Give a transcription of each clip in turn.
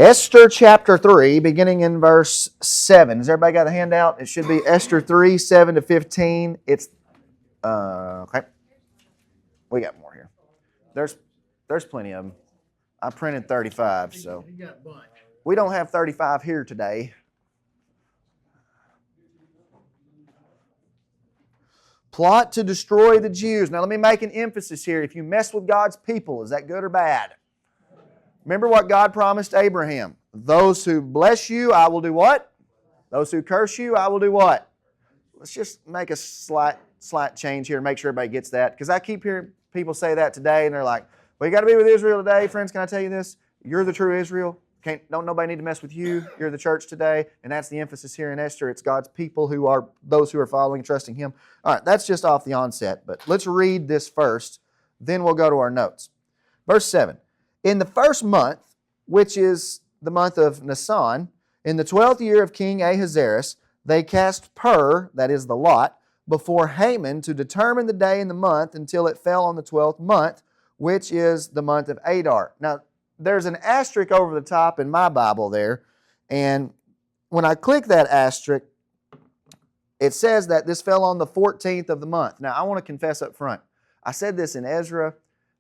Esther chapter 3, beginning in verse 7. Has everybody got a handout? It should be Esther 3, 7 to 15. It's, okay. We got more here. There's plenty of them. I printed 35, so. We don't have 35 here today. Plot to destroy the Jews. Now let me make an emphasis here. If you mess with God's people, is that good or bad? Remember what God promised Abraham. Those who bless you, I will do what? Those who curse you, I will do what? Let's just make a slight change here and make sure everybody gets that. Because I keep hearing people say that today and they're like, well, you got to be with Israel today. Friends, can I tell you this? You're the true Israel. Don't nobody need to mess with you. You're the church today. And that's the emphasis here in Esther. It's God's people who are those who are following and trusting Him. All right, that's just off the onset. But let's read this first. Then we'll go to our notes. Verse 7. In the first month, which is the month of Nisan, in the 12th year of King Ahasuerus, they cast pur, that is the lot, before Haman to determine the day and the month until it fell on the 12th month, which is the month of Adar. Now, there's an asterisk over the top in my Bible there, and when I click that asterisk, it says that this fell on the 14th of the month. Now, I want to confess up front. I said this in Ezra.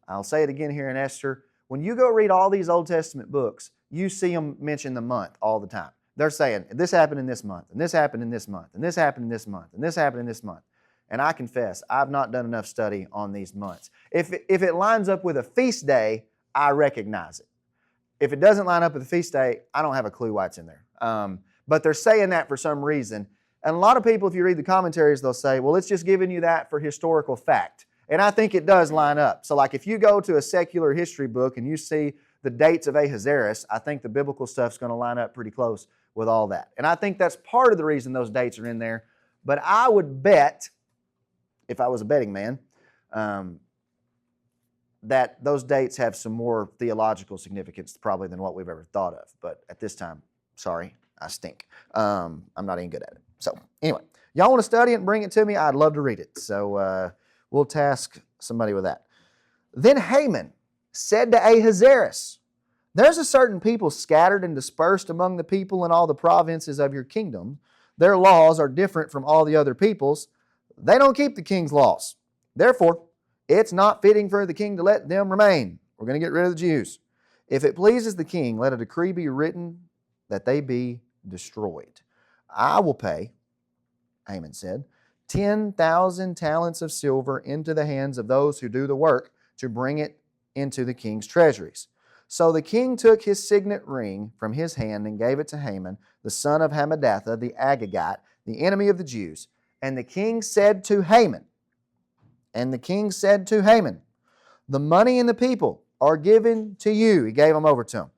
I'll say it again here in Esther. When you go read all these Old Testament books, you see them mention the month all the time. They're saying, this happened in this month, and this happened in this month, and this happened in this month, and this happened in this month. And I confess, I've not done enough study on these months. If it lines up with a feast day, I recognize it. If it doesn't line up with a feast day, I don't have a clue why it's in there. But they're saying that for some reason. And a lot of people, if you read the commentaries, they'll say, well, it's just giving you that for historical fact. And I think it does line up. So like if you go to a secular history book and you see the dates of Ahasuerus, I think the biblical stuff's going to line up pretty close with all that. And I think that's part of the reason those dates are in there. But I would bet, if I was a betting man, that those dates have some more theological significance probably than what we've ever thought of. But at this time, sorry, I stink. I'm not even good at it. So anyway, y'all want to study it and bring it to me? I'd love to read it. So we'll task somebody with that. Then Haman said to Ahasuerus, there's a certain people scattered and dispersed among the people in all the provinces of your kingdom. Their laws are different from all the other people's. They don't keep the king's laws. Therefore, it's not fitting for the king to let them remain. We're going to get rid of the Jews. If it pleases the king, let a decree be written that they be destroyed. I will pay, Haman said, 10,000 talents of silver into the hands of those who do the work to bring it into the king's treasuries. So the king took his signet ring from his hand and gave it to Haman, the son of Hammedatha, the Agagite, the enemy of the Jews. And the king said to Haman, the money and the people are given to you. He gave them over to him.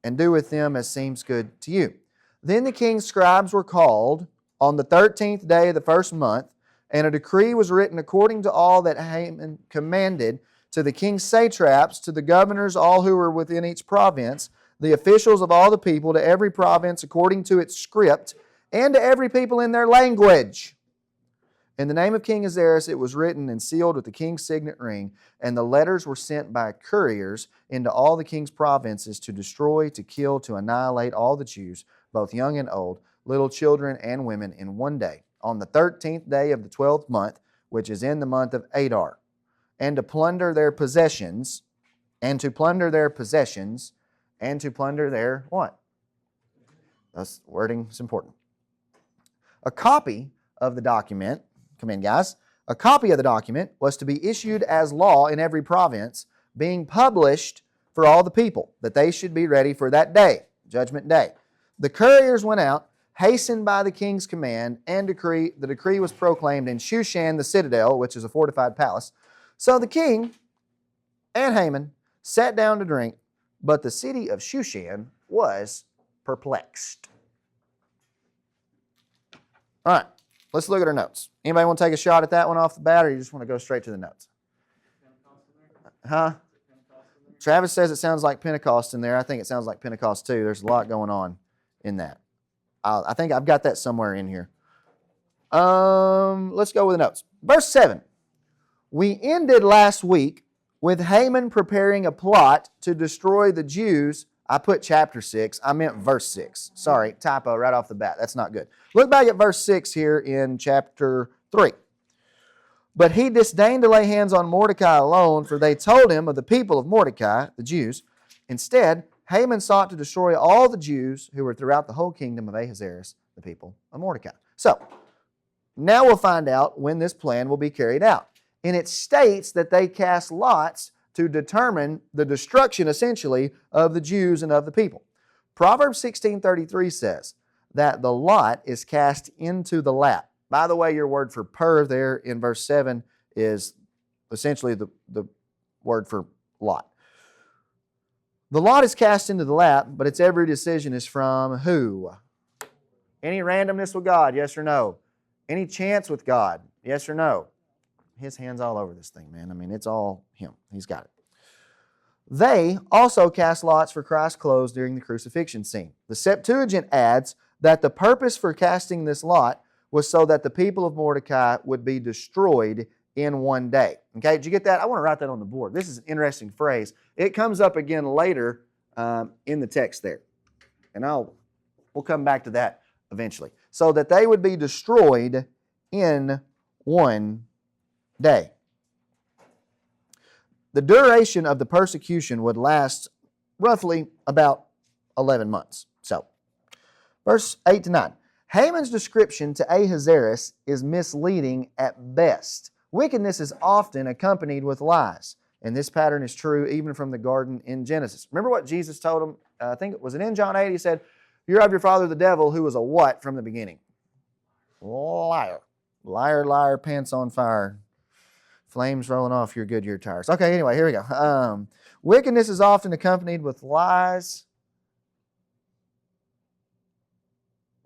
And do with them as seems good to you. Then the king's scribes were called on the 13th day of the first month, and a decree was written according to all that Haman commanded to the king's satraps, to the governors, all who were within each province, the officials of all the people, to every province according to its script, and to every people in their language. In the name of King Ahasuerus it was written and sealed with the king's signet ring, and the letters were sent by couriers into all the king's provinces to destroy, to kill, to annihilate all the Jews, both young and old, little children and women, in one day, on the 13th day of the 12th month, which is in the month of Adar, and to plunder their possessions, and to plunder their what? That's wording is important. A copy of the document, come in guys, a copy of the document was to be issued as law in every province, being published for all the people, that they should be ready for that day, Judgment Day. The couriers went out, hastened by the king's command and decree. The decree was proclaimed in Shushan, the citadel, which is a fortified palace. So the king and Haman sat down to drink, but the city of Shushan was perplexed. All right, let's look at our notes. Anybody want to take a shot at that one off the bat, or you just want to go straight to the notes? Huh? Travis says it sounds like Pentecost in there. I think it sounds like Pentecost too. There's a lot going on in that. I think I've got that somewhere in here. Let's go with the notes. Verse 7. We ended last week with Haman preparing a plot to destroy the Jews I put chapter 6. I meant verse 6. Sorry, typo right off the bat. That's not good. Look back at verse 6 here in chapter 3. But he disdained to lay hands on Mordecai alone, for they told him of the people of Mordecai, the Jews. Instead, Haman sought to destroy all the Jews who were throughout the whole kingdom of Ahasuerus, the people of Mordecai. So, now we'll find out when this plan will be carried out. And it states that they cast lots to determine the destruction, essentially, of the Jews and of the people. Proverbs 16:33 says that the lot is cast into the lap. By the way, your word for per there in verse 7 is essentially the word for lot. The lot is cast into the lap, but its every decision is from who? Any randomness with God, yes or no? Any chance with God, yes or no? His hand's all over this thing, man. I mean, it's all Him. He's got it. They also cast lots for Christ's clothes during the crucifixion scene. The Septuagint adds that the purpose for casting this lot was so that the people of Mordecai would be destroyed in one day. Okay, did you get that? I want to write that on the board. This is an interesting phrase. It comes up again later in the text there. And we'll come back to that eventually. So that they would be destroyed in one day. The duration of the persecution would last roughly about 11 months. So, verse 8 to 9. Haman's description to Ahasuerus is misleading at best. Wickedness is often accompanied with lies, and this pattern is true even from the garden in Genesis. Remember what Jesus told him? I think it was in John 8. He said, "You're of your father the devil, who was a what from the beginning?" Liar. Liar, liar, pants on fire. Flames rolling off your Goodyear tires. Okay, anyway, here we go. Wickedness is often accompanied with lies.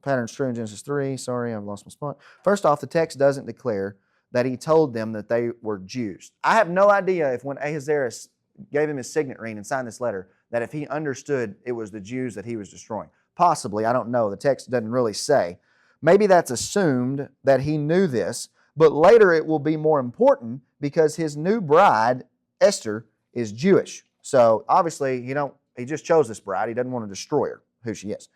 Pattern's true in Genesis 3. Sorry, I've lost my spot. First off, the text doesn't declare that he told them that they were Jews. I have no idea if when Ahasuerus gave him his signet ring and signed this letter, that if he understood it was the Jews that he was destroying. Possibly, I don't know. The text doesn't really say. Maybe that's assumed that he knew this, but later it will be more important because his new bride, Esther, is Jewish. So obviously, he just chose this bride. He doesn't want to destroy her, who she is.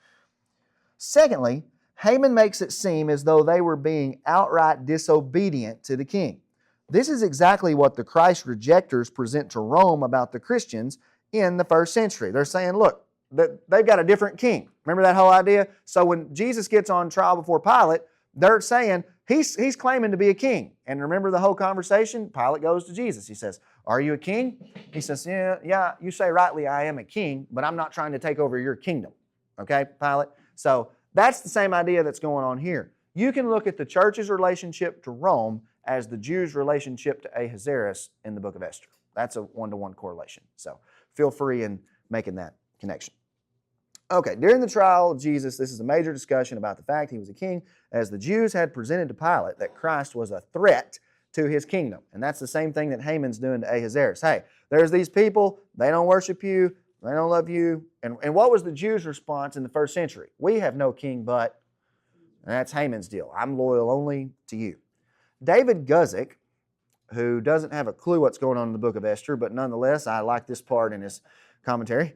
Secondly, Haman makes it seem as though they were being outright disobedient to the king. This is exactly what the Christ rejectors present to Rome about the Christians in the first century. They're saying, look, they've got a different king. Remember that whole idea? So when Jesus gets on trial before Pilate, they're saying he's claiming to be a king. And remember the whole conversation? Pilate goes to Jesus. He says, "Are you a king?" He says, yeah, you say rightly I am a king, but I'm not trying to take over your kingdom. Okay, Pilate? So that's the same idea that's going on here. You can look at the church's relationship to Rome as the Jews' relationship to Ahasuerus in the book of Esther. That's a one-to-one correlation. So feel free in making that connection. Okay, during the trial of Jesus, this is a major discussion about the fact he was a king, as the Jews had presented to Pilate that Christ was a threat to his kingdom. And that's the same thing that Haman's doing to Ahasuerus. Hey, there's these people, they don't worship you, they don't love you. And what was the Jews' response in the first century? We have no king but, and that's Haman's deal. I'm loyal only to you. David Guzik, who doesn't have a clue what's going on in the book of Esther, but nonetheless, I like this part in his commentary.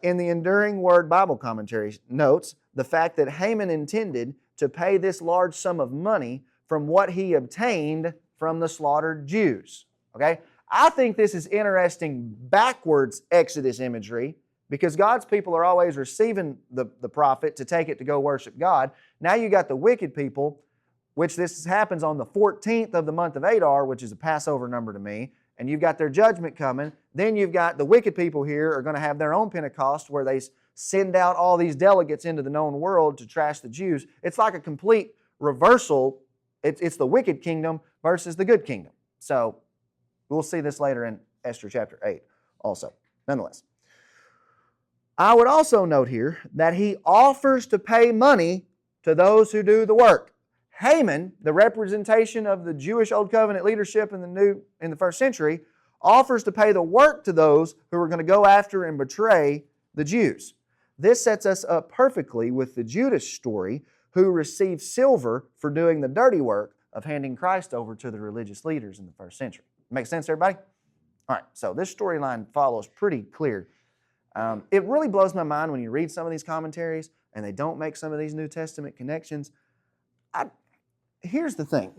In the Enduring Word Bible Commentary, notes the fact that Haman intended to pay this large sum of money from what he obtained from the slaughtered Jews. Okay? I think this is interesting backwards Exodus imagery because God's people are always receiving the prophet to take it to go worship God. Now you got the wicked people, which this happens on the 14th of the month of Adar, which is a Passover number to me, and you've got their judgment coming. Then you've got the wicked people here are going to have their own Pentecost where they send out all these delegates into the known world to trash the Jews. It's like a complete reversal. It's the wicked kingdom versus the good kingdom. So we'll see this later in Esther chapter 8 also. Nonetheless, I would also note here that he offers to pay money to those who do the work. Haman, the representation of the Jewish Old Covenant leadership in the first century, offers to pay the work to those who are going to go after and betray the Jews. This sets us up perfectly with the Judas story, who received silver for doing the dirty work of handing Christ over to the religious leaders in the first century. Make sense, everybody? All right, so this storyline follows pretty clear It really blows my mind when you read some of these commentaries and they don't make some of these New Testament connections. Here's the thing.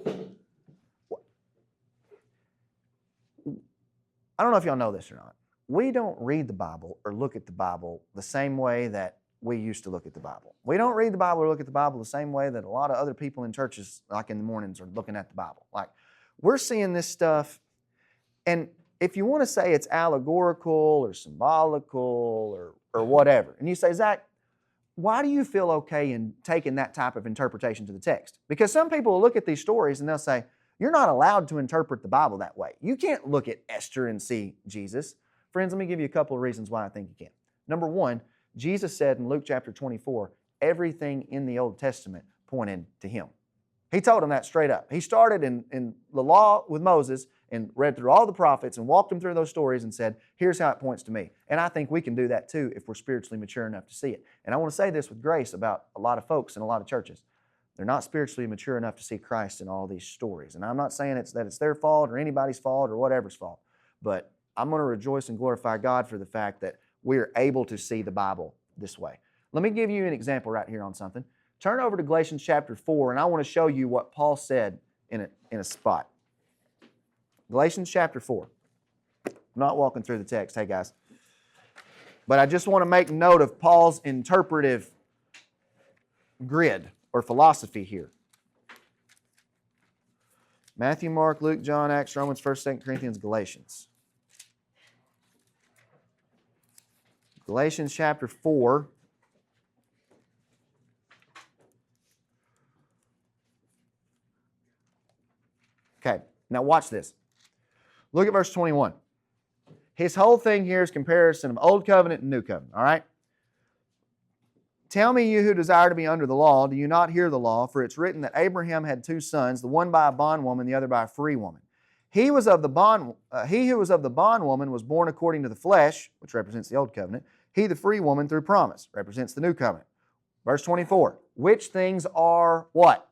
I don't know if y'all know this or not. We don't read the Bible or look at the Bible the same way that we used to look at the Bible. We don't read the Bible or look at the Bible the same way that a lot of other people in churches, like in the mornings, are looking at the Bible. Like, we're seeing this stuff, and if you want to say it's allegorical or symbolical or whatever, and you say, Zach, why do you feel okay in taking that type of interpretation to the text? Because some people will look at these stories and they'll say, you're not allowed to interpret the Bible that way. You can't look at Esther and see Jesus. Friends, let me give you a couple of reasons why I think you can. Number one, Jesus said in Luke chapter 24, everything in the Old Testament pointed to Him. He told them that straight up. He started in the law with Moses and read through all the prophets and walked them through those stories and said, here's how it points to me. And I think we can do that too if we're spiritually mature enough to see it. And I want to say this with grace about a lot of folks in a lot of churches. They're not spiritually mature enough to see Christ in all these stories. And I'm not saying that it's their fault or anybody's fault or whatever's fault. But I'm going to rejoice and glorify God for the fact that we're able to see the Bible this way. Let me give you an example right here on something. Turn over to Galatians chapter 4, and I want to show you what Paul said in a spot. Galatians chapter 4. I'm not walking through the text, hey guys. But I just want to make note of Paul's interpretive grid or philosophy here. Matthew, Mark, Luke, John, Acts, Romans, 1st, 2nd Corinthians, Galatians. Galatians chapter 4. Okay, now watch this. Look at verse 21. His whole thing here is comparison of Old Covenant and New Covenant, all right? Tell me, you who desire to be under the law, do you not hear the law? For it's written that Abraham had two sons, the one by a bondwoman, the other by a free woman. He who was of the bondwoman was born according to the flesh, which represents the Old Covenant. He, the free woman, through promise, represents the New Covenant. Verse 24. Which things are what?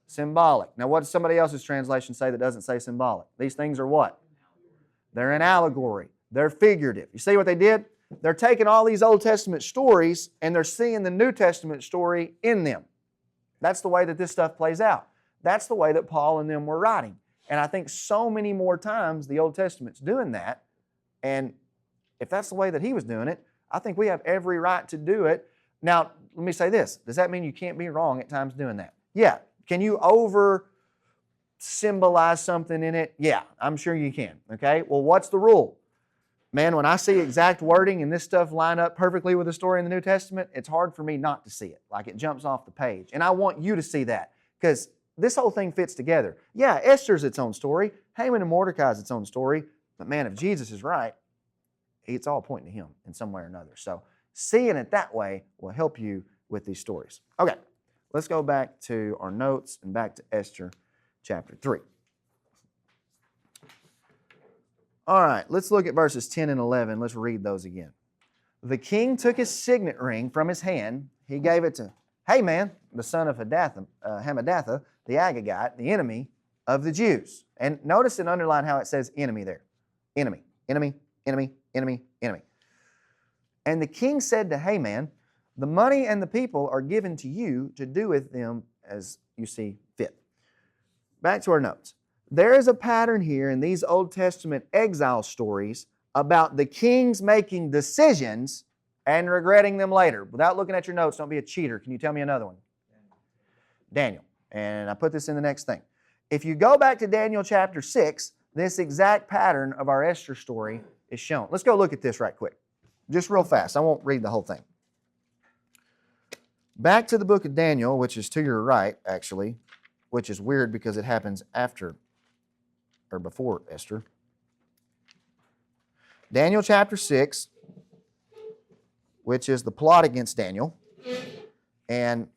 Symbolic. Now, what does somebody else's translation say that doesn't say symbolic? These things are what? They're an allegory. They're figurative. You see what they did? They're taking all these Old Testament stories and they're seeing the New Testament story in them. That's the way that this stuff plays out. That's the way that Paul and them were writing. And I think so many more times the Old Testament's doing that. And if that's the way that he was doing it, I think we have every right to do it. Now, let me say this. Does that mean you can't be wrong at times doing that? Yeah. Can you over-symbolize something in it? Yeah, I'm sure you can. Okay? Well, what's the rule? Man, when I see exact wording and this stuff line up perfectly with the story in the New Testament, it's hard for me not to see it. Like it jumps off the page. And I want you to see that because this whole thing fits together. Yeah, Esther's its own story. Haman and Mordecai is its own story. But man, if Jesus is right, it's all pointing to Him in some way or another. So seeing it that way will help you with these stories. Okay. Let's go back to our notes and back to Esther chapter 3. All right, let's look at verses 10 and 11. Let's read those again. The king took his signet ring from his hand. He gave it to Haman, the son of Hammedatha, the Agagite, the enemy of the Jews. And notice and underline how it says enemy there. Enemy, enemy, enemy, enemy, enemy. And the king said to Haman, the money and the people are given to you to do with them as you see fit. Back to our notes. There is a pattern here in these Old Testament exile stories about the kings making decisions and regretting them later. Without looking at your notes, don't be a cheater. Can you tell me another one? Daniel. And I put this in the next thing. If you go back to Daniel chapter 6, this exact pattern of our Esther story is shown. Let's go look at this right quick. Just real fast. I won't read the whole thing. Back to the book of Daniel, which is to your right, actually, which is weird because it happens after or before Esther. Daniel chapter 6, which is the plot against Daniel. And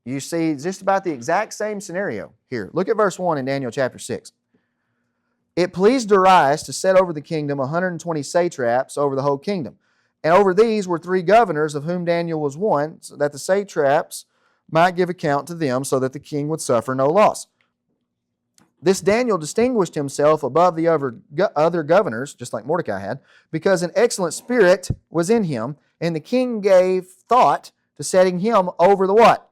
you see just about the exact same scenario here. Look at verse 1 in Daniel chapter 6. It pleased Darius to set over the kingdom 120 satraps over the whole kingdom. And over these were 3 governors, of whom Daniel was one, so that the satraps might give account to them, so that the king would suffer no loss. This Daniel distinguished himself above the other governors, just like Mordecai had, because an excellent spirit was in him, and the king gave thought to setting him over the what?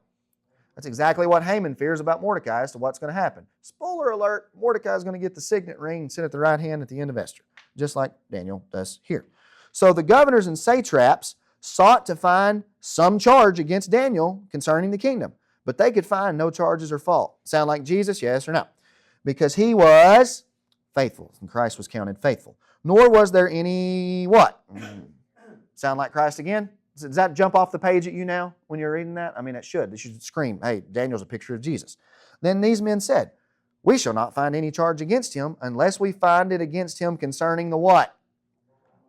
That's exactly what Haman fears about Mordecai as to what's going to happen. Spoiler alert, Mordecai is going to get the signet ring and sit at the right hand at the end of Esther, just like Daniel does here. So the governors and satraps sought to find some charge against Daniel concerning the kingdom, but they could find no charges or fault. Sound like Jesus, yes or no? Because he was faithful, and Christ was counted faithful. Nor was there any what? Sound like Christ again? Does that jump off the page at you now when you're reading that? I mean, it should. You should scream, hey, Daniel's a picture of Jesus. Then these men said, we shall not find any charge against him unless we find it against him concerning the what?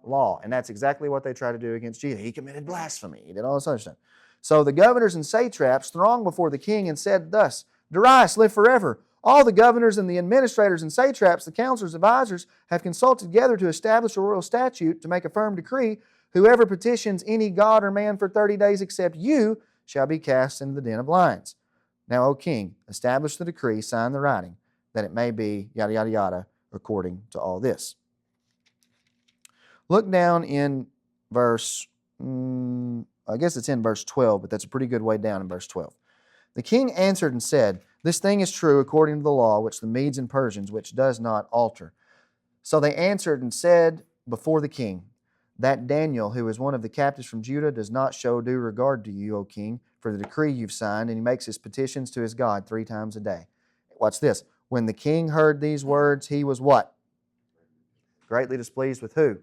Law. And that's exactly what they try to do against Jesus. He committed blasphemy. He did all this other stuff. So the governors and satraps thronged before the king and said thus, Darius, live forever. All the governors and the administrators and satraps, the counselors, advisors, have consulted together to establish a royal statute to make a firm decree. Whoever petitions any god or man for 30 days except you shall be cast into the den of lions. Now, O king, establish the decree, sign the writing, that it may be yada, yada, yada, according to all this. Look down in verse, I guess it's in verse 12, but that's a pretty good way down in verse 12. The king answered and said, this thing is true according to the law, which the Medes and Persians, which does not alter. So they answered and said before the king, that Daniel, who is one of the captives from Judah, does not show due regard to you, O king, for the decree you've signed, and he makes his petitions to his God 3 times a day. Watch this. When the king heard these words, he was what? Greatly displeased with who?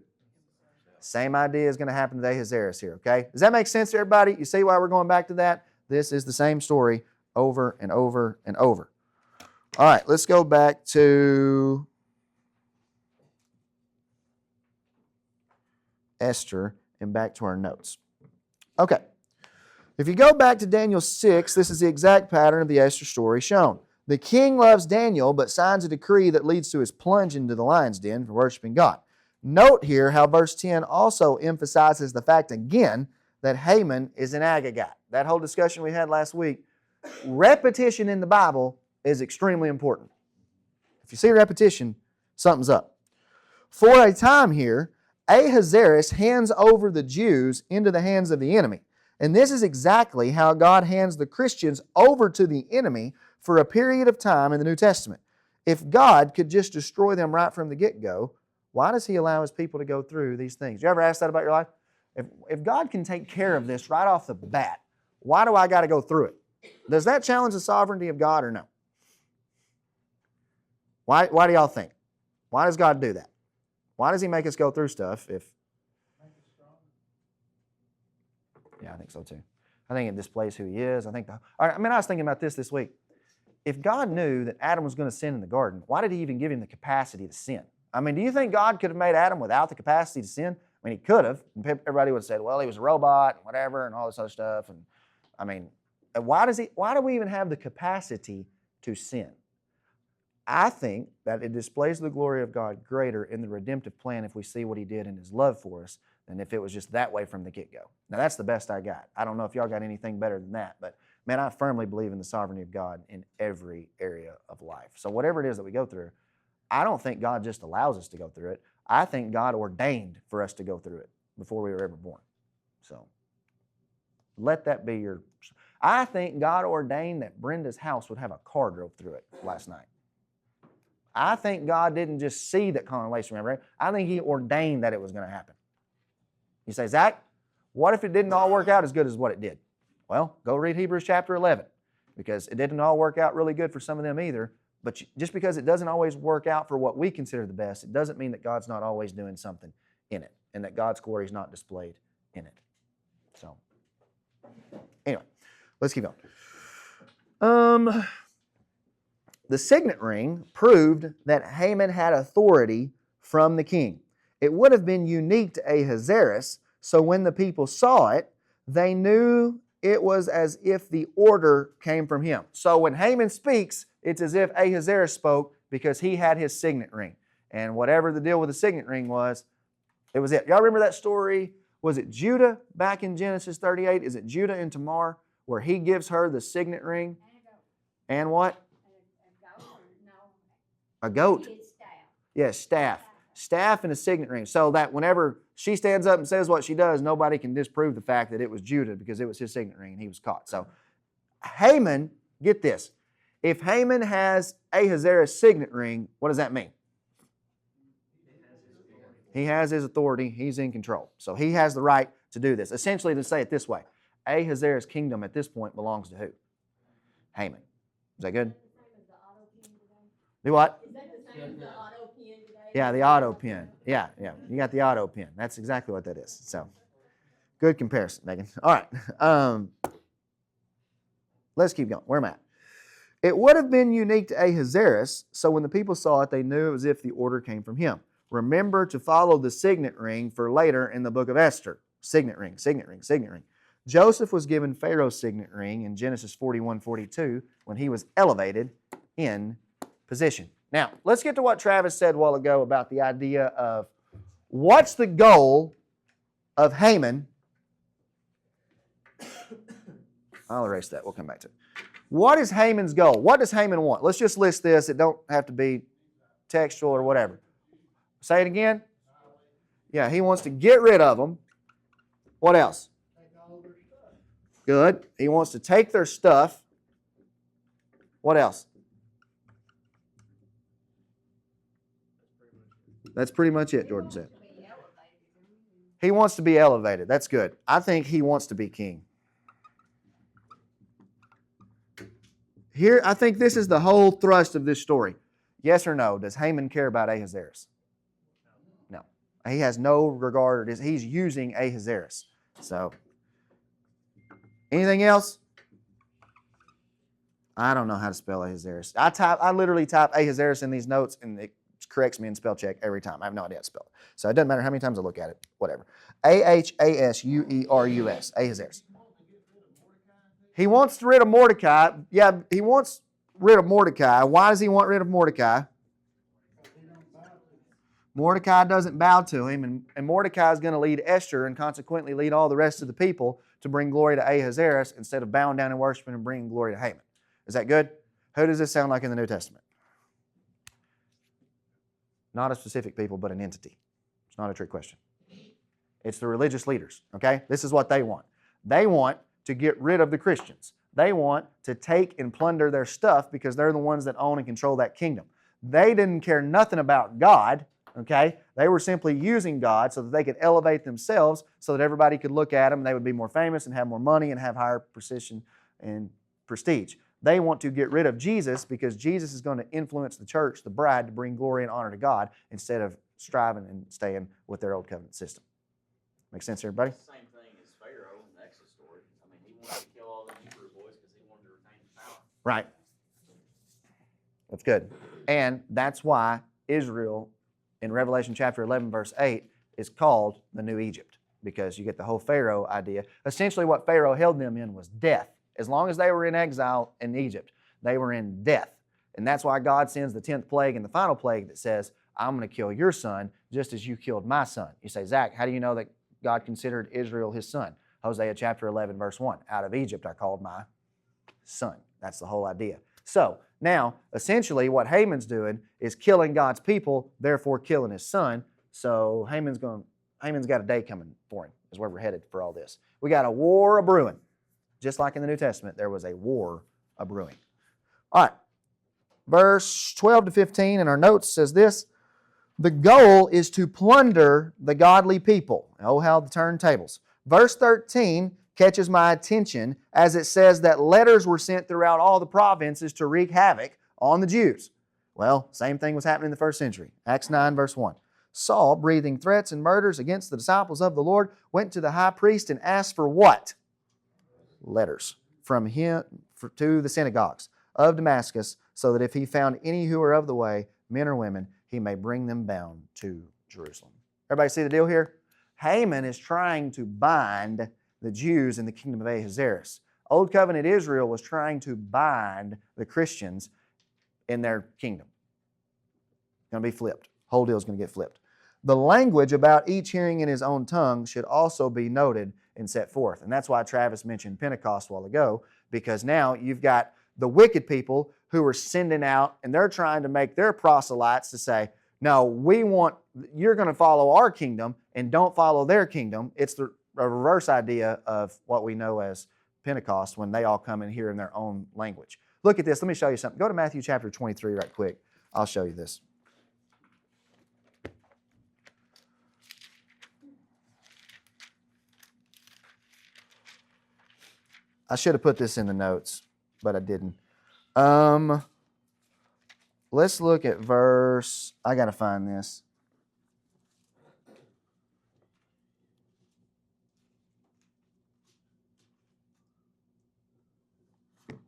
Same idea is going to happen to Ahasuerus here, okay? Does that make sense to everybody? You see why we're going back to that? This is the same story over and over and over. All right, let's go back to Esther and back to our notes. Okay. If you go back to Daniel 6, this is the exact pattern of the Esther story shown. The king loves Daniel, but signs a decree that leads to his plunge into the lion's den for worshiping God. Note here how verse 10 also emphasizes the fact again that Haman is an Agagite. That whole discussion we had last week, repetition in the Bible is extremely important. If you see repetition, something's up. For a time here, Ahasuerus hands over the Jews into the hands of the enemy. And this is exactly how God hands the Christians over to the enemy for a period of time in the New Testament. If God could just destroy them right from the get-go, why does He allow His people to go through these things? You ever ask that about your life? If God can take care of this right off the bat, why do I got to go through it? Does that challenge the sovereignty of God or no? Why do y'all think? Why does God do that? Why does He make us go through stuff if... Yeah, I think so too. I think it displays who He is. I was thinking about this week. If God knew that Adam was going to sin in the garden, why did He even give him the capacity to sin? I mean, do you think God could have made Adam without the capacity to sin? I mean, He could have. Everybody would have said, well, he was a robot and whatever and all this other stuff. And I mean, why do we even have the capacity to sin? I think that it displays the glory of God greater in the redemptive plan if we see what He did in His love for us than if it was just that way from the get-go. Now, that's the best I got. I don't know if y'all got anything better than that, but man, I firmly believe in the sovereignty of God in every area of life. So whatever it is that we go through, I don't think God just allows us to go through it. I think God ordained for us to go through it before we were ever born. So let that be your... I think God ordained that Brenda's house would have a car drove through it last night. I think God didn't just see that Colin Lacey remember. I think He ordained that it was going to happen. You say, Zach, what if it didn't all work out as good as what it did? Well, go read Hebrews chapter 11, because it didn't all work out really good for some of them either. But just because it doesn't always work out for what we consider the best, it doesn't mean that God's not always doing something in it and that God's glory is not displayed in it. So, anyway, let's keep on. The signet ring proved that Haman had authority from the king. It would have been unique to Ahasuerus, so when the people saw it, they knew it was as if the order came from him. So when Haman speaks, it's as if Ahasuerus spoke because he had his signet ring. And whatever the deal with the signet ring was, it was it. Y'all remember that story? Was it Judah back in Genesis 38? Is it Judah and Tamar where he gives her the signet ring? And what? A goat. Yes, staff. Staff and a signet ring. So that whenever she stands up and says what she does, nobody can disprove the fact that it was Judah because it was his signet ring and he was caught. So Haman, get this. If Haman has Ahasuerus' signet ring, what does that mean? He has his authority. He's in control. So he has the right to do this. Essentially, to say it this way, Ahasuerus' kingdom at this point belongs to who? Haman. Is that good? Do what? Is that the same as the auto pen today? Yeah, the auto pen. Yeah. You got the auto pen. That's exactly what that is. So, good comparison, Megan. All right. Let's keep going. Where am I at? It would have been unique to Ahasuerus, so when the people saw it, they knew it was as if the order came from him. Remember to follow the signet ring for later in the book of Esther. Signet ring, signet ring, signet ring. Joseph was given Pharaoh's signet ring in Genesis 41:42 when he was elevated in position. Now, let's get to what Travis said a while ago about the idea of what's the goal of Haman. I'll erase that. We'll come back to it. What is Haman's goal? What does Haman want? Let's just list this. It don't have to be textual or whatever. Say it again. Yeah, he wants to get rid of them. What else? Good. He wants to take their stuff. What else? That's pretty much it, Jordan said. He wants to be elevated. That's good. I think he wants to be king. Here, I think this is the whole thrust of this story. Yes or no? Does Haman care about Ahasuerus? No. He has no regard. He's using Ahasuerus. So, anything else? I don't know how to spell Ahasuerus. I literally type Ahasuerus in these notes and it corrects me in spell check every time. I have no idea how to spell it. So it doesn't matter how many times I look at it. Whatever. Ahasuerus. Ahasuerus. He wants rid of Mordecai. Yeah, he wants rid of Mordecai. Why does he want rid of Mordecai? Mordecai doesn't bow to him, and Mordecai is going to lead Esther and consequently lead all the rest of the people to bring glory to Ahasuerus instead of bowing down and worshiping and bringing glory to Haman. Is that good? Who does this sound like in the New Testament? Not a specific people, but an entity. It's not a trick question. It's the religious leaders, okay? This is what they want. They want to get rid of the Christians. They want to take and plunder their stuff because they're the ones that own and control that kingdom. They didn't care nothing about God, okay? They were simply using God so that they could elevate themselves so that everybody could look at them and they would be more famous and have more money and have higher precision and prestige. They want to get rid of Jesus because Jesus is going to influence the church, the bride, to bring glory and honor to God instead of striving and staying with their old covenant system. Make sense, everybody? Same thing as Pharaoh in the Exodus story. I mean, he wanted to kill all the Hebrew boys because he wanted to retain the power. Right. That's good. And that's why Israel, in Revelation chapter 11, verse 8, is called the New Egypt, because you get the whole Pharaoh idea. Essentially, what Pharaoh held them in was death. As long as they were in exile in Egypt, they were in death. And that's why God sends the 10th plague and the final plague that says, I'm going to kill your son just as you killed my son. You say, Zach, how do you know that God considered Israel his son? Hosea chapter 11, verse 1. Out of Egypt I called my son. That's the whole idea. So now, essentially, what Haman's doing is killing God's people, therefore killing his son. So Haman's got a day coming for him, is where we're headed for all this. We got a war a-brewing. Just like in the New Testament, there was a war a-brewing. All right. Verse 12 to 15 in our notes says this: the goal is to plunder the godly people. Oh, how the turntables. Verse 13 catches my attention as it says that letters were sent throughout all the provinces to wreak havoc on the Jews. Well, same thing was happening in the first century. Acts 9, verse 1. Saul, breathing threats and murders against the disciples of the Lord, went to the high priest and asked for what? Letters from him to the synagogues of Damascus, so that if he found any who are of the way, men or women, he may bring them bound to Jerusalem. Everybody see the deal here? Haman is trying to bind the Jews in the kingdom of Ahasuerus. Old covenant Israel was trying to bind the Christians in their kingdom. It's going to be flipped. Whole deal is going to get flipped. The language about each hearing in his own tongue should also be noted and set forth. And that's why Travis mentioned Pentecost a while ago, because now you've got the wicked people who are sending out, and they're trying to make their proselytes to say, no, you're going to follow our kingdom and don't follow their kingdom. It's the reverse idea of what we know as Pentecost when they all come in here in their own language. Look at this. Let me show you something. Go to Matthew chapter 23 right quick. I'll show you this. I should have put this in the notes, but I didn't. Let's look at verse, I got to find this.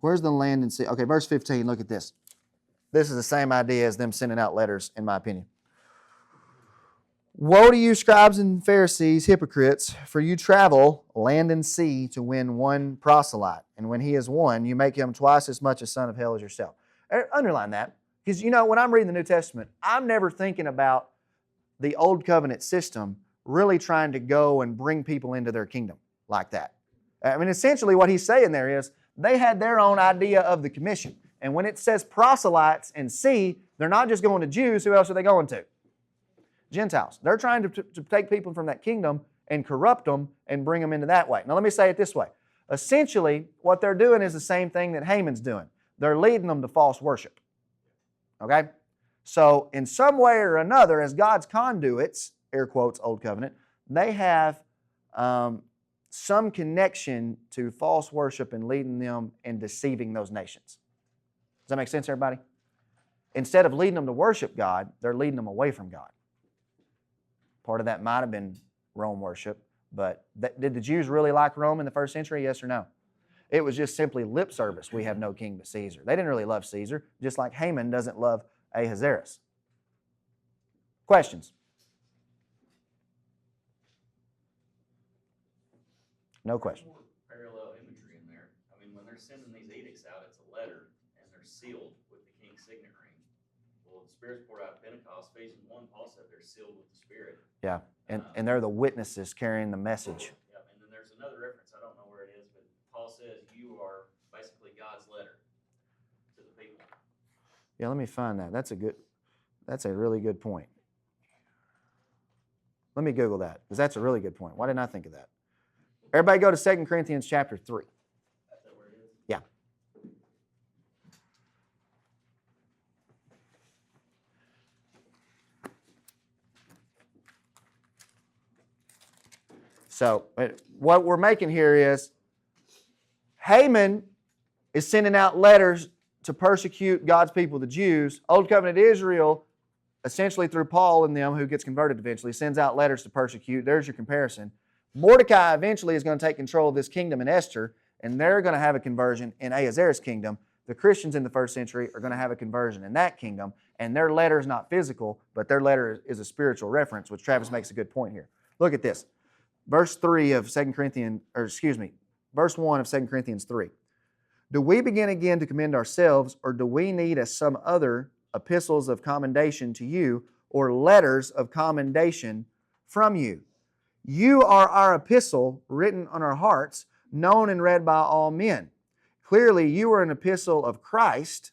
Where's the land and sea? Okay, verse 15, look at this. This is the same idea as them sending out letters, in my opinion. Woe to you, scribes and Pharisees, hypocrites, for you travel land and sea to win one proselyte. And when he is won, you make him twice as much a son of hell as yourself. Underline that. Because, when I'm reading the New Testament, I'm never thinking about the Old Covenant system really trying to go and bring people into their kingdom like that. I mean, essentially what he's saying there is they had their own idea of the commission. And when it says proselytes and sea, they're not just going to Jews. Who else are they going to? Gentiles. They're trying to take people from that kingdom and corrupt them and bring them into that way. Now let me say it this way. Essentially, what they're doing is the same thing that Haman's doing. They're leading them to false worship. Okay? So in some way or another, as God's conduits, air quotes, Old Covenant, they have some connection to false worship and leading them and deceiving those nations. Does that make sense, everybody? Instead of leading them to worship God, they're leading them away from God. Part of that might have been Rome worship, but did the Jews really like Rome in the first century? Yes or no? It was just simply lip service. We have no king but Caesar. They didn't really love Caesar, just like Haman doesn't love Ahasuerus. Questions? No question. Parallel imagery in there. I mean, when they're sending these edicts out, it's a letter, and they're sealed with the king's signet ring. Well, the Spirit's poured out at Pentecost. Ephesians 1, Paul said they're sealed with the Spirit. Yeah, and they're the witnesses carrying the message. Yeah, and then there's another reference, I don't know where it is, but Paul says you are basically God's letter to the people. Yeah, let me find that. That's a really good point. Let me Google that, because that's a really good point. Why didn't I think of that? Everybody go to 2 Corinthians chapter 3. That's that where it is? Yeah. So what we're making here is Haman is sending out letters to persecute God's people, the Jews. Old Covenant Israel, essentially through Paul and them, who gets converted eventually, sends out letters to persecute. There's your comparison. Mordecai eventually is going to take control of this kingdom in Esther, and they're going to have a conversion in Ahasuerus' kingdom. The Christians in the first century are going to have a conversion in that kingdom, and their letter is not physical, but their letter is a spiritual reference, which Travis makes a good point here. Look at this. Verse 1 of 2 Corinthians 3. Do we begin again to commend ourselves, or do we need, as some other, epistles of commendation to you, or letters of commendation from you? You are our epistle, written on our hearts, known and read by all men. Clearly, you are an epistle of Christ,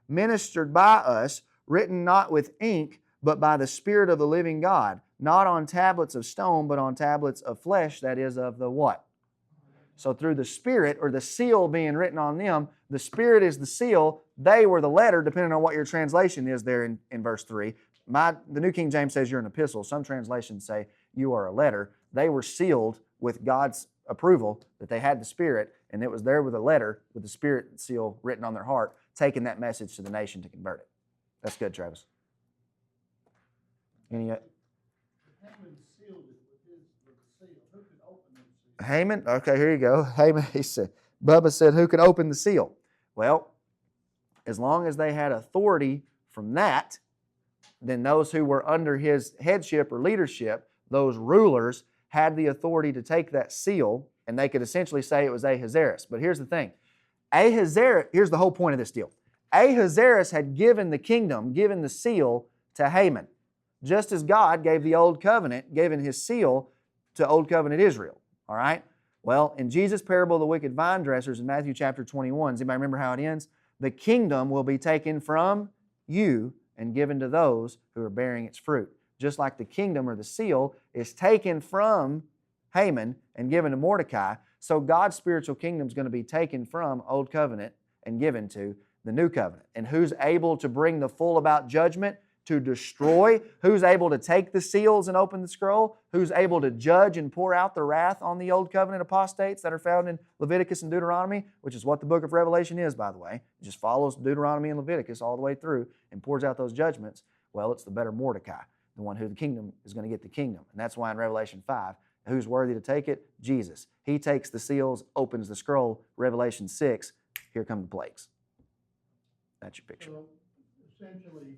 ministered by us, written not with ink, but by the Spirit of the living God, not on tablets of stone, but on tablets of flesh, that is, of the what? So through the Spirit, or the seal being written on them, the Spirit is the seal, they were the letter, depending on what your translation is there in verse 3. The New King James says you're an epistle. Some translations say you are a letter. They were sealed with God's approval, that they had the Spirit, and it was there with a letter with the Spirit seal written on their heart, taking that message to the nation to convert it. That's good, Travis. Any? Haman sealed it with the seal. Who could open the seal? Haman? Okay, here you go. Haman, Bubba said, who could open the seal? Well, as long as they had authority from that, then those who were under his headship or leadership, those rulers, had the authority to take that seal, and they could essentially say it was Ahasuerus. But here's the thing. Here's the whole point of this deal. Ahasuerus had given the kingdom, given the seal to Haman, just as God gave the Old Covenant, given His seal to Old Covenant Israel. All right? Well, in Jesus' parable of the wicked vine dressers in Matthew chapter 21, does anybody remember how it ends? The kingdom will be taken from you and given to those who are bearing its fruit. Just like the kingdom or the seal is taken from Haman and given to Mordecai, so God's spiritual kingdom is going to be taken from Old Covenant and given to the New Covenant. And who's able to bring the full about judgment? To destroy? Who's able to take the seals and open the scroll? Who's able to judge and pour out the wrath on the Old Covenant apostates that are found in Leviticus and Deuteronomy, which is what the book of Revelation is, by the way. It just follows Deuteronomy and Leviticus all the way through and pours out those judgments. Well, it's the better Mordecai, the one who the kingdom is going to get the kingdom. And that's why in Revelation 5, who's worthy to take it? Jesus. He takes the seals, opens the scroll. Revelation 6, here come the plagues. That's your picture. So essentially,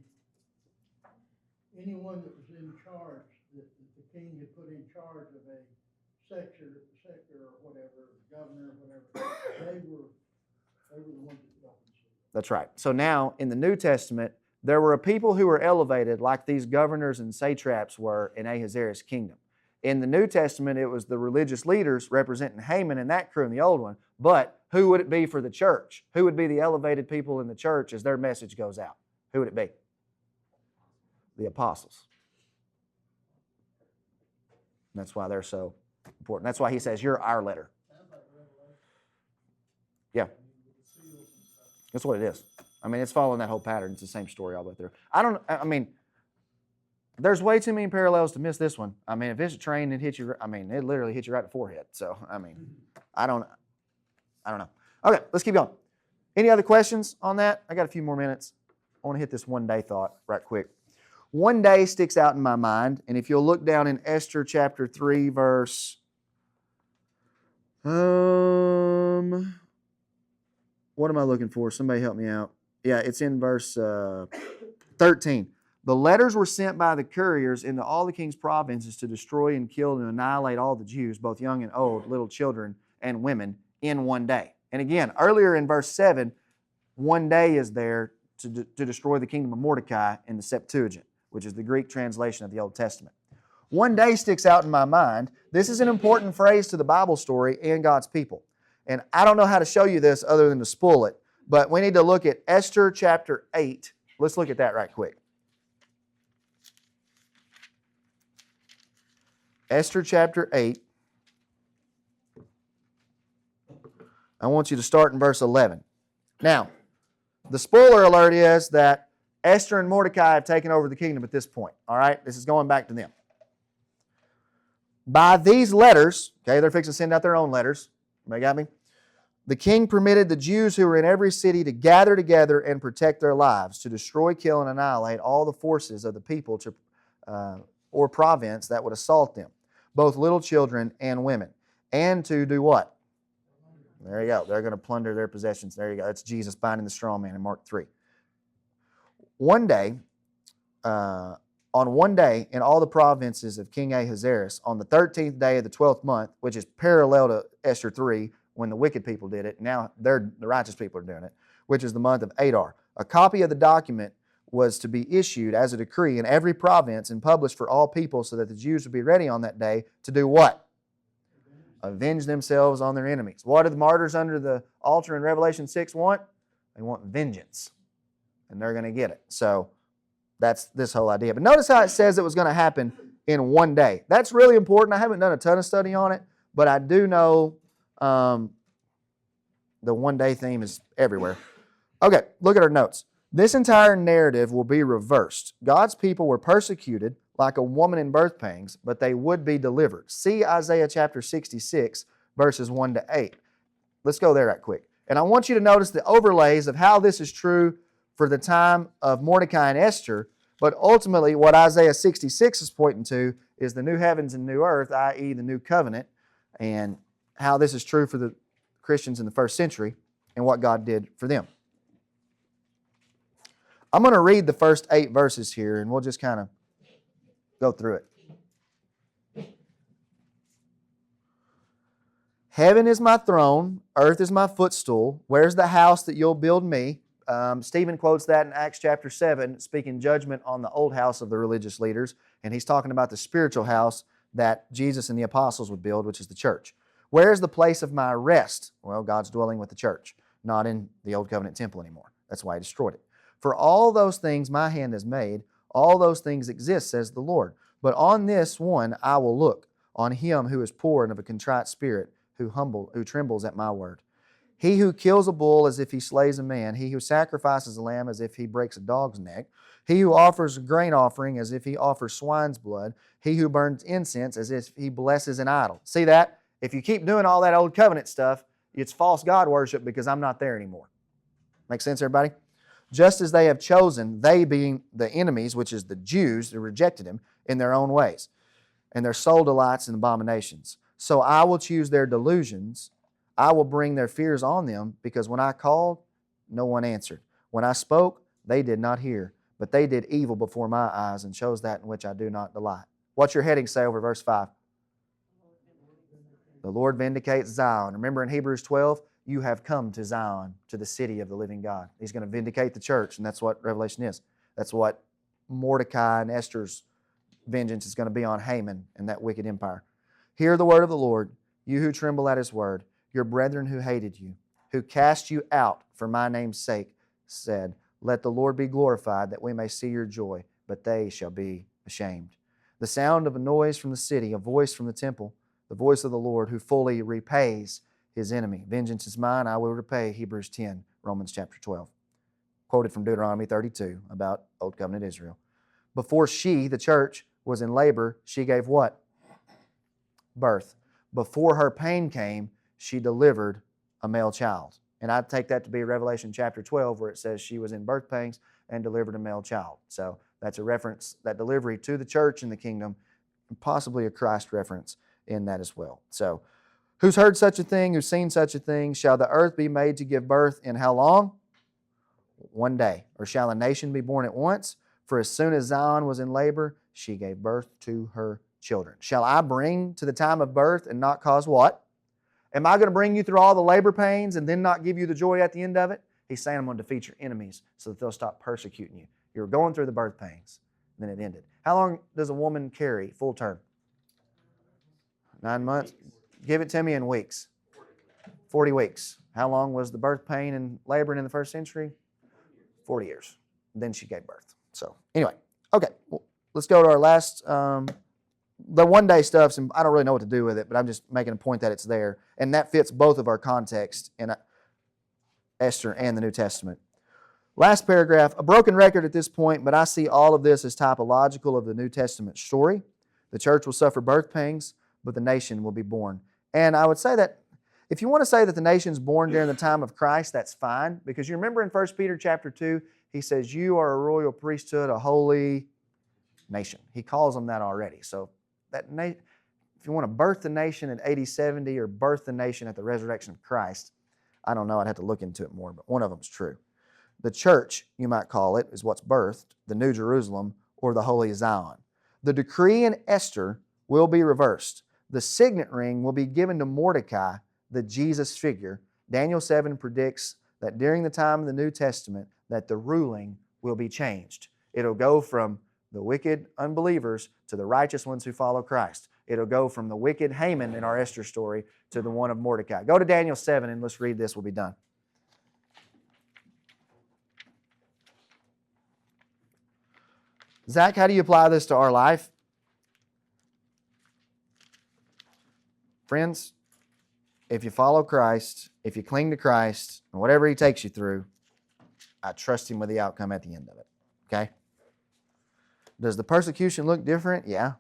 anyone that was in charge, that the king had put in charge of a sector or whatever, governor or whatever, they were the ones that got the seal. That's right. So now, in the New Testament, there were a people who were elevated like these governors and satraps were in Ahasuerus' kingdom. In the New Testament, it was the religious leaders representing Haman and that crew in the old one. But who would it be for the church? Who would be the elevated people in the church as their message goes out? Who would it be? The apostles. And that's why they're so important. That's why he says, you're our letter. Yeah. That's what it is. I mean, it's following that whole pattern. It's the same story all the way through. I mean, there's way too many parallels to miss this one. I mean, if it's a train, it hits you, I mean, it literally hits you right in the forehead. So, I mean, I don't know. Okay, let's keep going. Any other questions on that? I got a few more minutes. I want to hit this one day thought right quick. One day sticks out in my mind, and if you'll look down in Esther chapter 3, verse... what am I looking for? Somebody help me out. Yeah, it's in verse 13. The letters were sent by the couriers into all the king's provinces to destroy and kill and annihilate all the Jews, both young and old, little children and women, in one day. And again, earlier in verse 7, one day is there to destroy the kingdom of Mordecai in the Septuagint, which is the Greek translation of the Old Testament. One day sticks out in my mind. This is an important phrase to the Bible story and God's people. And I don't know how to show you this other than to spoil it, but we need to look at Esther chapter 8. Let's look at that right quick. Esther chapter 8. I want you to start in verse 11. Now, the spoiler alert is that Esther and Mordecai have taken over the kingdom at this point. All right? This is going back to them. By these letters, okay, they're fixing to send out their own letters. Everybody got me? The king permitted the Jews who were in every city to gather together and protect their lives, to destroy, kill, and annihilate all the forces of the people or province that would assault them, both little children and women. And to do what? There you go. They're going to plunder their possessions. There you go. That's Jesus binding the strong man in Mark 3. One day, on one day, in all the provinces of King Ahasuerus, on the 13th day of the 12th month, which is parallel to Esther 3, when the wicked people did it, now the righteous people are doing it, which is the month of Adar. A copy of the document was to be issued as a decree in every province and published for all people so that the Jews would be ready on that day to do what? Avenge themselves on their enemies. What do the martyrs under the altar in Revelation 6 want? They want vengeance. And they're going to get it. So that's this whole idea. But notice how it says it was going to happen in one day. That's really important. I haven't done a ton of study on it, but I do know the one day theme is everywhere. Okay, look at our notes. This entire narrative will be reversed. God's people were persecuted like a woman in birth pangs, but they would be delivered. See Isaiah chapter 66, verses 1 to 8. Let's go there right quick. And I want you to notice the overlays of how this is true for the time of Mordecai and Esther, but ultimately what Isaiah 66 is pointing to is the new heavens and new earth, i.e. the new covenant, and how this is true for the Christians in the first century and what God did for them. I'm going to read the first 8 verses here, and we'll just kind of go through it. Heaven is my throne, earth is my footstool. Where's the house that you'll build me? Stephen quotes that in Acts chapter 7, speaking judgment on the old house of the religious leaders, and he's talking about the spiritual house that Jesus and the apostles would build, which is the church. Where is the place of my rest? Well, God's dwelling with the church, not in the old covenant temple anymore. That's why he destroyed it. For all those things my hand has made, all those things exist, says the Lord. But on this one I will look, on him who is poor and of a contrite spirit, who trembles at my word. He who kills a bull as if he slays a man, he who sacrifices a lamb as if he breaks a dog's neck, he who offers a grain offering as if he offers swine's blood, he who burns incense as if he blesses an idol. See that? If you keep doing all that old covenant stuff, it's false God worship because I'm not there anymore. Make sense, everybody? Just as they have chosen, they being the enemies, which is the Jews who rejected him, in their own ways, and their soul delights in abominations. So I will choose their delusions. I will bring their fears on them, because when I called, no one answered. When I spoke, they did not hear. But they did evil before my eyes and chose that in which I do not delight. What's your heading say over verse 5? The Lord vindicates Zion. Remember in Hebrews 12, you have come to Zion, to the city of the living God. He's going to vindicate the church, and that's what Revelation is. That's what Mordecai and Esther's vengeance is going to be on Haman and that wicked empire. Hear the word of the Lord, you who tremble at his word, your brethren who hated you, who cast you out for my name's sake, said, let the Lord be glorified, that we may see your joy, but they shall be ashamed. The sound of a noise from the city, a voice from the temple, the voice of the Lord who fully repays his enemy. Vengeance is mine, I will repay, Hebrews 10, Romans chapter 12. Quoted from Deuteronomy 32 about Old Covenant Israel. Before she, the church, was in labor, she gave what? Birth. Before her pain came, she delivered a male child. And I take that to be Revelation chapter 12, where it says she was in birth pangs and delivered a male child. So that's a reference, that delivery, to the church in the kingdom, and possibly a Christ reference in that as well. So, who's heard such a thing, who's seen such a thing? Shall the earth be made to give birth in how long? One day. Or shall a nation be born at once? For as soon as Zion was in labor, she gave birth to her children. Shall I bring to the time of birth and not cause what? Am I going to bring you through all the labor pains and then not give you the joy at the end of it? He's saying I'm going to defeat your enemies so that they'll stop persecuting you. You were going through the birth pains, then it ended. How long does a woman carry full term? 9 months? Give it to me in weeks. 40 weeks. How long was the birth pain and laboring in the first century? 40 years. Then she gave birth. So anyway, okay, well, let's go to our last... the one-day stuff, I don't really know what to do with it, but I'm just making a point that it's there. And that fits both of our contexts in Esther and the New Testament. Last paragraph, a broken record at this point, but I see all of this as typological of the New Testament story. The church will suffer birth pangs, but the nation will be born. And I would say that if you want to say that the nation's born during the time of Christ, that's fine. Because you remember in 1 Peter chapter 2, he says, you are a royal priesthood, a holy nation. He calls them that already. So if you want to birth the nation at 80, 70 or birth the nation at the resurrection of Christ, I don't know, I'd have to look into it more, but one of them is true. The church, you might call it, is what's birthed, the New Jerusalem or the Holy Zion. The decree in Esther will be reversed. The signet ring will be given to Mordecai, the Jesus figure. Daniel 7 predicts that during the time of the New Testament that the ruling will be changed. It'll go from the wicked unbelievers to the righteous ones who follow Christ. It'll go from the wicked Haman in our Esther story to the one of Mordecai. Go to Daniel 7 and let's read this. We'll be done. Zach, how do you apply this to our life? Friends, if you follow Christ, if you cling to Christ, and whatever He takes you through, I trust Him with the outcome at the end of it. Okay? Does the persecution look different? Yeah.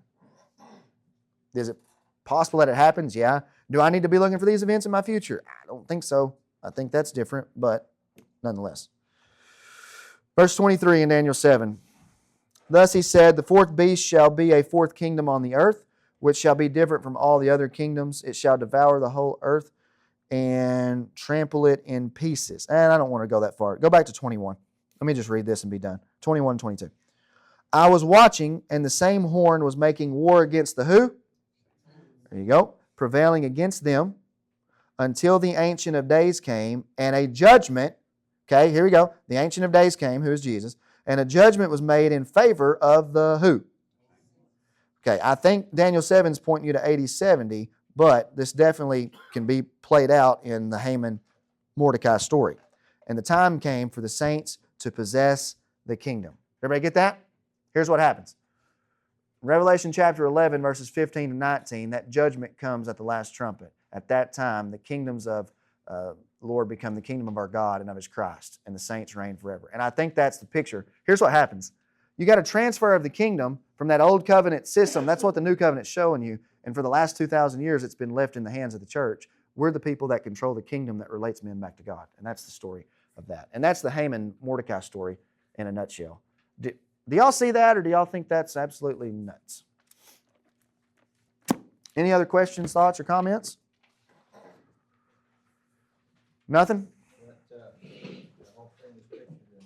Is it possible that it happens? Yeah. Do I need to be looking for these events in my future? I don't think so. I think that's different, but nonetheless. Verse 23 in Daniel 7. Thus he said, the fourth beast shall be a fourth kingdom on the earth, which shall be different from all the other kingdoms. It shall devour the whole earth and trample it in pieces. And I don't want to go that far. Go back to 21. Let me just read this and be done. 21, 22. I was watching, and the same horn was making war against the who? There you go. Prevailing against them until the Ancient of Days came, and a judgment, okay, here we go. The Ancient of Days came, who is Jesus, and a judgment was made in favor of the who? Okay, I think Daniel 7 is pointing you to 80, 70, but this definitely can be played out in the Haman Mordecai story. and the time came for the saints to possess the kingdom. Everybody get that? Here's what happens. Revelation chapter 11, verses 15 to 19, that judgment comes at the last trumpet. At that time, the kingdoms of the Lord become the kingdom of our God and of His Christ, and the saints reign forever. And I think that's the picture. Here's what happens. You got a transfer of the kingdom from that old covenant system. That's what the new covenant's showing you. And for the last 2,000 years, it's been left in the hands of the church. We're the people that control the kingdom that relates men back to God. And that's the story of that. And that's the Haman Mordecai story in a nutshell. Do y'all see that, or do y'all think that's absolutely nuts? Any other questions, thoughts, or comments? Nothing? The whole thing is pictured in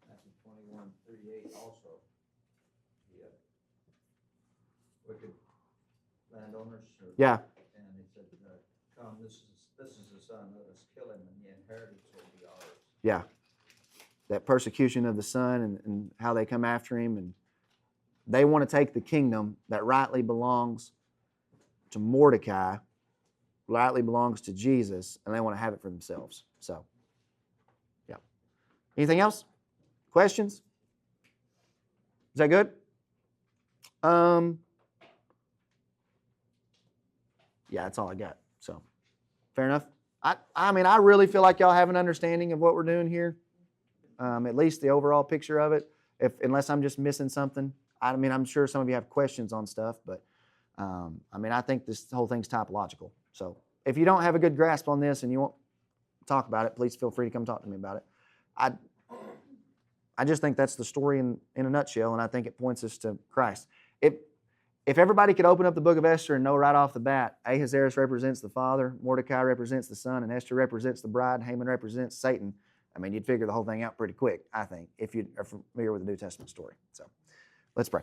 Matthew 21:38 also. The wicked landowners. Yeah. And he said, come, this is the son, let us kill him, and the inheritance will be ours. Yeah. That persecution of the son and how they come after him. And they want to take the kingdom that rightly belongs to Mordecai, rightly belongs to Jesus, and they want to have it for themselves. So, yeah. Anything else? Questions? Is that good? Yeah, that's all I got. So, fair enough. I mean, I really feel like y'all have an understanding of what we're doing here. At least the overall picture of it. Unless I'm just missing something. I mean, I'm sure some of you have questions on stuff, but I mean, I think this whole thing's typological. So if you don't have a good grasp on this and you want to talk about it, please feel free to come talk to me about it. I just think that's the story in a nutshell, and I think it points us to Christ. If everybody could open up the book of Esther and know right off the bat, Ahasuerus represents the father, Mordecai represents the son, and Esther represents the bride, Haman represents Satan, I mean, you'd figure the whole thing out pretty quick, I think, if you are familiar with the New Testament story. So let's pray.